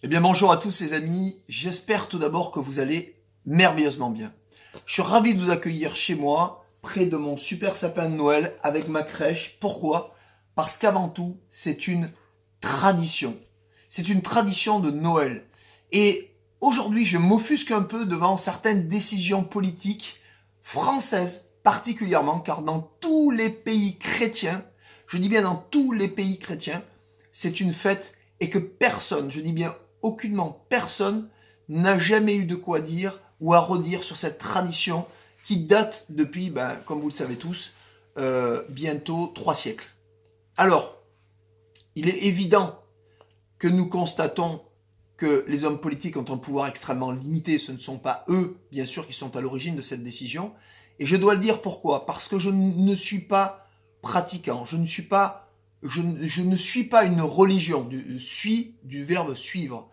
Eh bien bonjour à tous les amis, j'espère tout d'abord que vous allez merveilleusement bien. Je suis ravi de vous accueillir chez moi, près de mon super sapin de Noël, avec ma crèche. Pourquoi? Parce qu'avant tout, c'est une tradition. C'est une tradition de Noël. Et aujourd'hui, je m'offusque un peu devant certaines décisions politiques françaises particulièrement, car dans tous les pays chrétiens, je dis bien dans tous les pays chrétiens, c'est une fête et que personne, je dis bien aucunement personne, n'a jamais eu de quoi dire ou à redire sur cette tradition qui date depuis, comme vous le savez tous, bientôt 3 siècles. Alors, il est évident que nous constatons que les hommes politiques ont un pouvoir extrêmement limité. Ce ne sont pas eux, bien sûr, qui sont à l'origine de cette décision. Et je dois le dire pourquoi. Parce que je ne suis pas pratiquant. Je ne suis pas une religion. Suis du verbe suivre.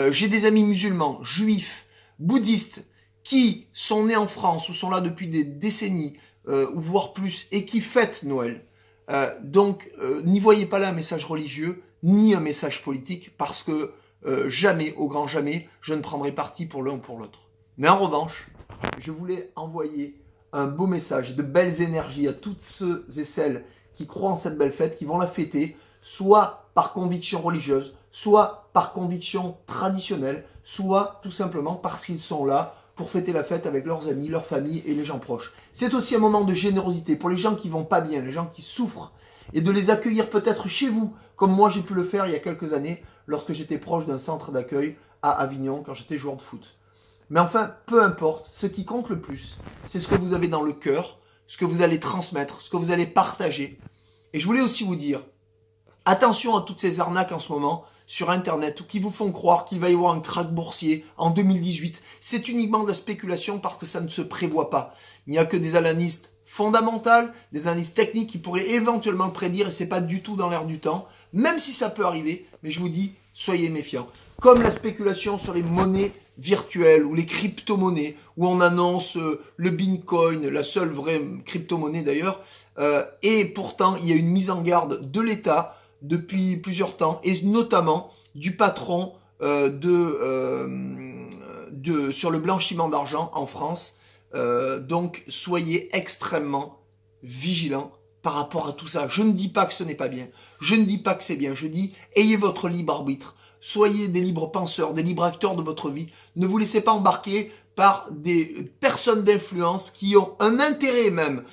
J'ai des amis musulmans, juifs, bouddhistes, qui sont nés en France ou sont là depuis des décennies, ou voire plus, et qui fêtent Noël. Donc, n'y voyez pas là un message religieux, ni un message politique, parce que jamais, au grand jamais, je ne prendrai parti pour l'un ou pour l'autre. Mais en revanche, je voulais envoyer un beau message, de belles énergies à toutes ceux et celles qui croient en cette belle fête, qui vont la fêter, soit par conviction religieuse, soit par conviction traditionnelle, soit tout simplement parce qu'ils sont là pour fêter la fête avec leurs amis, leurs familles et les gens proches. C'est aussi un moment de générosité pour les gens qui vont pas bien, les gens qui souffrent, et de les accueillir peut-être chez vous, comme moi j'ai pu le faire il y a quelques années, lorsque j'étais proche d'un centre d'accueil à Avignon, quand j'étais joueur de foot. Mais enfin, peu importe, ce qui compte le plus, c'est ce que vous avez dans le cœur, ce que vous allez transmettre, ce que vous allez partager. Et je voulais aussi vous dire, attention à toutes ces arnaques en ce moment sur Internet ou qui vous font croire qu'il va y avoir un krach boursier en 2018. C'est uniquement de la spéculation parce que ça ne se prévoit pas. Il n'y a que des analystes fondamentales, des analystes techniques qui pourraient éventuellement le prédire et c'est pas du tout dans l'air du temps, même si ça peut arriver, mais je vous dis, soyez méfiants. Comme la spéculation sur les monnaies virtuelles ou les crypto-monnaies, où on annonce le Bitcoin, la seule vraie crypto-monnaie d'ailleurs, et pourtant il y a une mise en garde de l'État depuis plusieurs temps, et notamment du patron sur le blanchiment d'argent en France. Donc soyez extrêmement vigilants par rapport à tout ça. Je ne dis pas que ce n'est pas bien, je ne dis pas que c'est bien, je dis ayez votre libre arbitre, soyez des libres penseurs, des libres acteurs de votre vie, ne vous laissez pas embarquer par des personnes d'influence qui ont un intérêt même,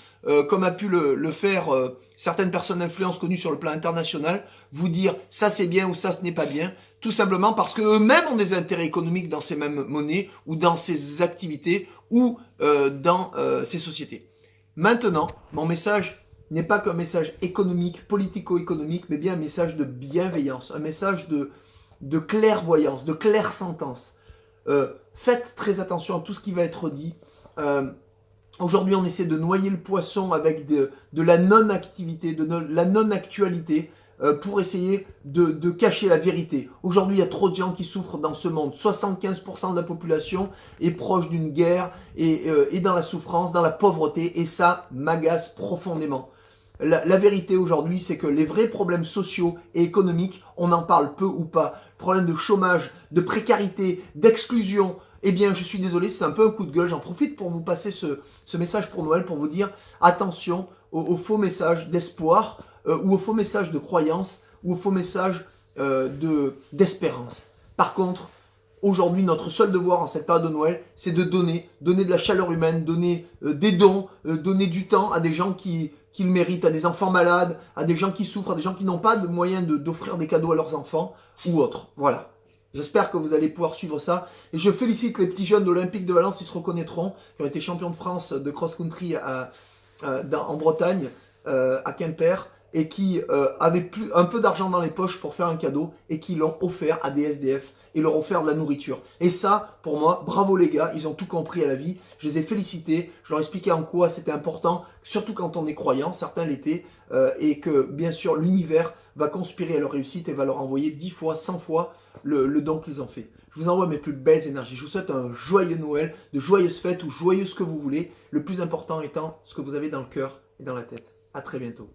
comme a pu le faire certaines personnes d'influence connues sur le plan international, vous dire ça c'est bien ou ça ce n'est pas bien, tout simplement parce qu'eux-mêmes ont des intérêts économiques dans ces mêmes monnaies ou dans ces activités ou dans ces sociétés. Maintenant, mon message n'est pas qu'un message économique, politico-économique, mais bien un message de bienveillance, un message de clairvoyance, de clairsentence. Faites très attention à tout ce qui va être dit. Aujourd'hui, on essaie de noyer le poisson avec de la non-activité, de la non-actualité pour essayer de cacher la vérité. Aujourd'hui, il y a trop de gens qui souffrent dans ce monde. 75% de la population est proche d'une guerre et dans la souffrance, dans la pauvreté, et ça m'agace profondément. La vérité aujourd'hui, c'est que les vrais problèmes sociaux et économiques, on en parle peu ou pas. Problèmes de chômage, de précarité, d'exclusion. Eh bien, je suis désolé, c'est un peu un coup de gueule. J'en profite pour vous passer ce message pour Noël, pour vous dire attention aux faux messages d'espoir ou aux faux messages de croyance ou aux faux messages d'espérance. Par contre, aujourd'hui, notre seul devoir en cette période de Noël, c'est de donner de la chaleur humaine, donner des dons, donner du temps à des gens qui le méritent, à des enfants malades, à des gens qui souffrent, à des gens qui n'ont pas de moyens d'offrir des cadeaux à leurs enfants ou autres. Voilà. J'espère que vous allez pouvoir suivre ça. Et je félicite les petits jeunes de l'Olympique de Valence, ils se reconnaîtront, qui ont été champions de France de cross-country en Bretagne, à Quimper, et qui avaient un peu d'argent dans les poches pour faire un cadeau, et qui l'ont offert à des SDF, et leur offert de la nourriture. Et ça, pour moi, bravo les gars, ils ont tout compris à la vie. Je les ai félicités, je leur ai expliqué en quoi c'était important, surtout quand on est croyant, certains l'étaient, et que bien sûr l'univers va conspirer à leur réussite et va leur envoyer 10 fois, 100 fois le don qu'ils ont fait. Je vous envoie mes plus belles énergies. Je vous souhaite un joyeux Noël, de joyeuses fêtes ou joyeux ce que vous voulez. Le plus important étant ce que vous avez dans le cœur et dans la tête. À très bientôt.